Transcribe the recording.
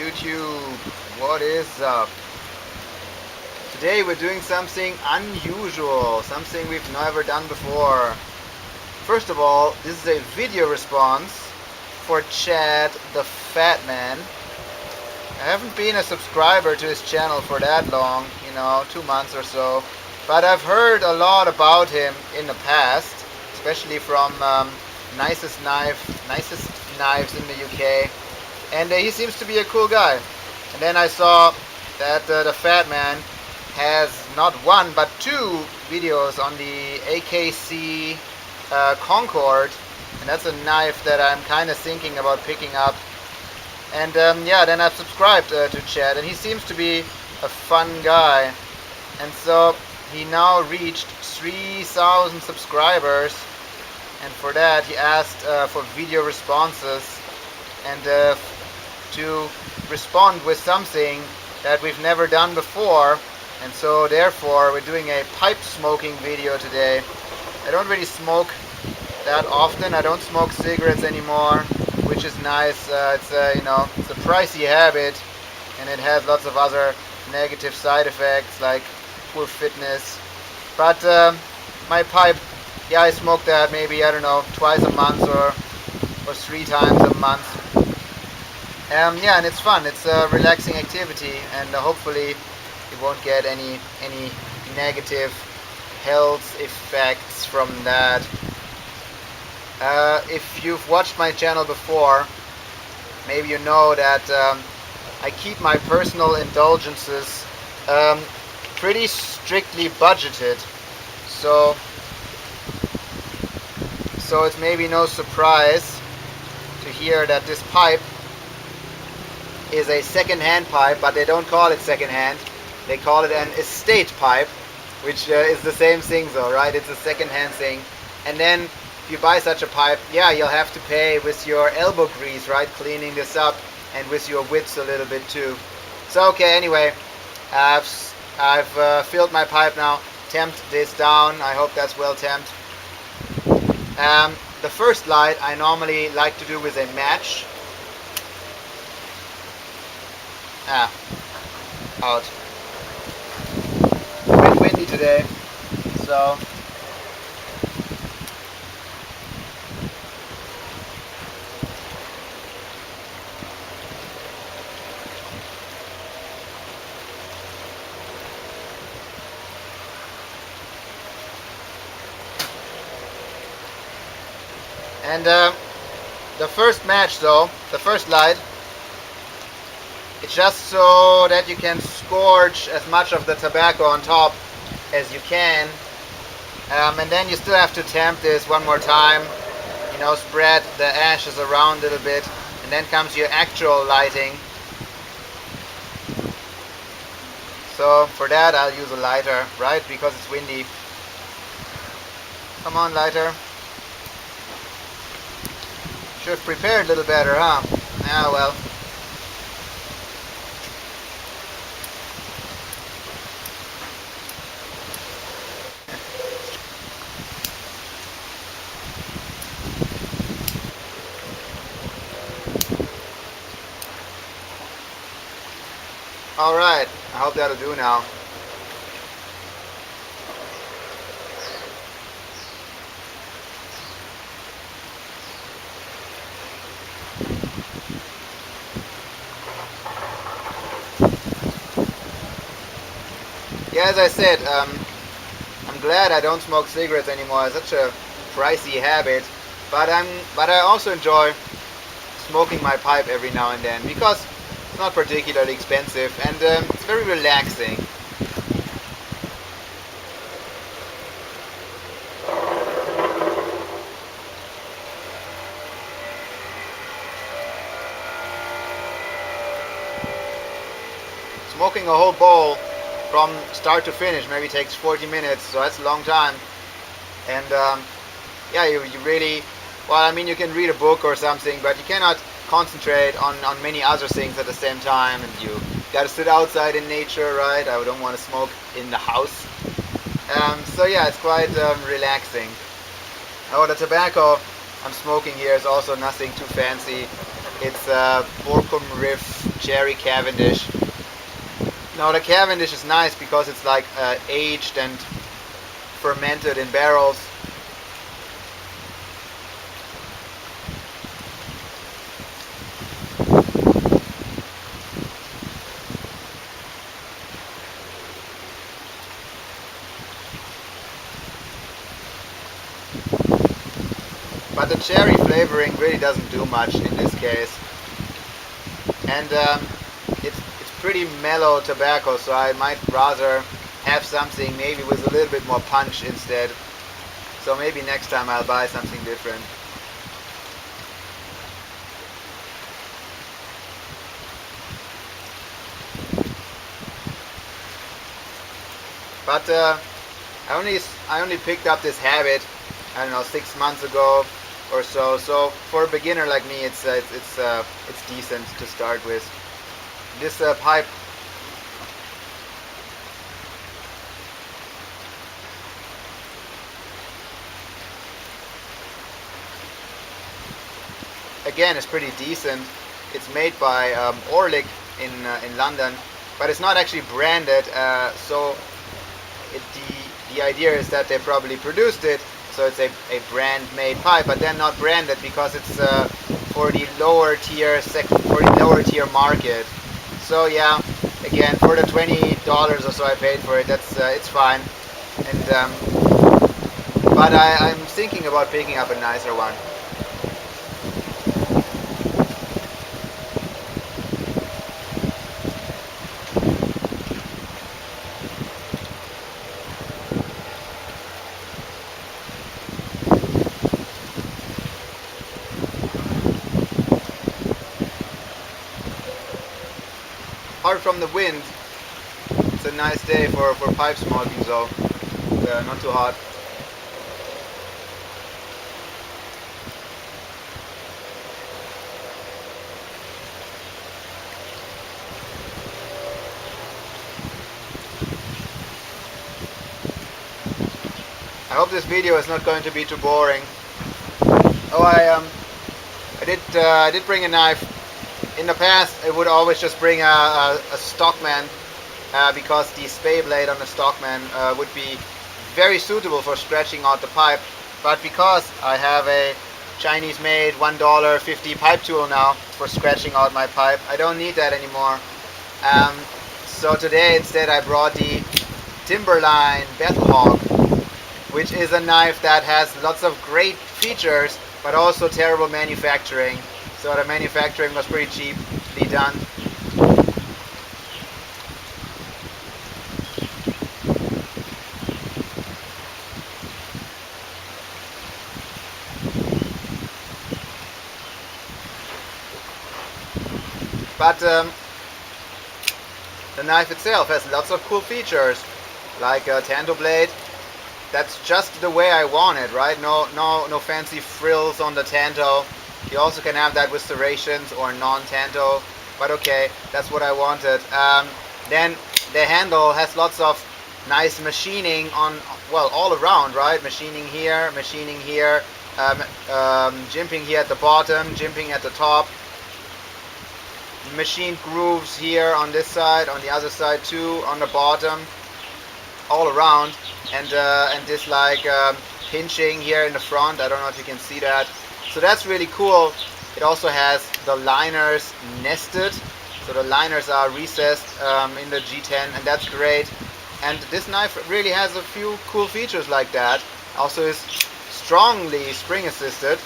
YouTube, what is up? Today we're doing something unusual, something we've never done before. First of all, this is a video response for Chad the Fatman. I haven't been a subscriber to his channel for that long, 2 months or so, but I've heard a lot about him in the past, especially from nicest knives in the UK, and he seems to be a cool guy. And then I saw that the Fatman has not one but two videos on the AKC Concord, and that's a knife that I'm kind of thinking about picking up. And then I've subscribed to Chad, and he seems to be a fun guy. And so he now reached 3,000 subscribers, and for that he asked for video responses and to respond with something that we've never done before. And so therefore we're doing a pipe smoking video today. I don't really smoke that often. I don't smoke cigarettes anymore, which is nice. It's a pricey habit, and it has lots of other negative side effects like poor fitness. But my pipe, I smoke that maybe, I don't know, twice a month or 3 times a month. And it's fun. It's a relaxing activity, and hopefully you won't get any negative health effects from that. If you've watched my channel before, maybe you know that I keep my personal indulgences pretty strictly budgeted. So it's maybe no surprise to hear that this pipe is a second-hand pipe, but they don't call it second-hand. They call it an estate pipe, which is the same thing though, right? It's a second-hand thing. And then if you buy such a pipe, you'll have to pay with your elbow grease, right? Cleaning this up, and with your widths a little bit too. So okay, anyway, I've filled my pipe now. Tamped this down. I hope that's well tamped. The first light I normally like to do with a match. Out. A bit windy today, so and the first match though, the first light, it's just so that you can scorch as much of the tobacco on top as you can, and then you still have to tamp this one more time, spread the ashes around a little bit, and then comes your actual lighting. So for that I'll use a lighter, right, because it's windy. Come on, lighter. Should have prepared a little better, huh? Ah, well. Alright, I hope that'll do now. As I said, I'm glad I don't smoke cigarettes anymore. It's such a pricey habit, but I also enjoy smoking my pipe every now and then because it's not particularly expensive, and it's very relaxing. Smoking a whole bowl from start to finish maybe takes 40 minutes, so that's a long time. And you really, you can read a book or something, but you cannot concentrate on many other things at the same time, and you gotta sit outside in nature, right? I don't want to smoke in the house. So it's quite relaxing. Oh, the tobacco I'm smoking here is also nothing too fancy. It's Borkum Riff cherry Cavendish. Now the Cavendish is nice because it's like aged and fermented in barrels. But the cherry flavoring really doesn't do much in this case. And it's pretty mellow tobacco, so I might rather have something maybe with a little bit more punch instead. So maybe next time I'll buy something different. But I only picked up this habit, I don't know, 6 months ago or so. So for a beginner like me, it's decent to start with. This pipe. Again, is pretty decent. It's made by Orlik in London, but it's not actually branded. So the idea is that they probably produced it, so it's a brand made pipe, but then not branded because it's for the lower tier market. So yeah, again, for the $20 or so I paid for it, that's it's fine. And but I'm thinking about picking up a nicer one. Apart from the wind, it's a nice day for pipe smoking, so not too hot. I hope this video is not going to be too boring. Oh, I did bring a knife. In the past, I would always just bring a Stockman because the spay blade on the Stockman would be very suitable for scratching out the pipe. But because I have a Chinese-made $1.50 pipe tool now for scratching out my pipe, I don't need that anymore. So today instead I brought the Timberline Battlehawk, which is a knife that has lots of great features, but also terrible manufacturing. So the manufacturing was pretty cheaply done. But the knife itself has lots of cool features, like a tanto blade. That's just the way I want it, right? No fancy frills on the tanto. You also can have that with serrations or non-tanto, but okay, that's what I wanted. Then the handle has lots of nice machining on, well, all around, right? Machining here, jimping here at the bottom, jimping at the top. Machined grooves here on this side, on the other side too, on the bottom, all around, and this like pinching here in the front. I don't know if you can see that. So that's really cool. It also has the liners nested, so the liners are recessed in the G10, and that's great. And this knife really has a few cool features like that. Also is strongly spring assisted,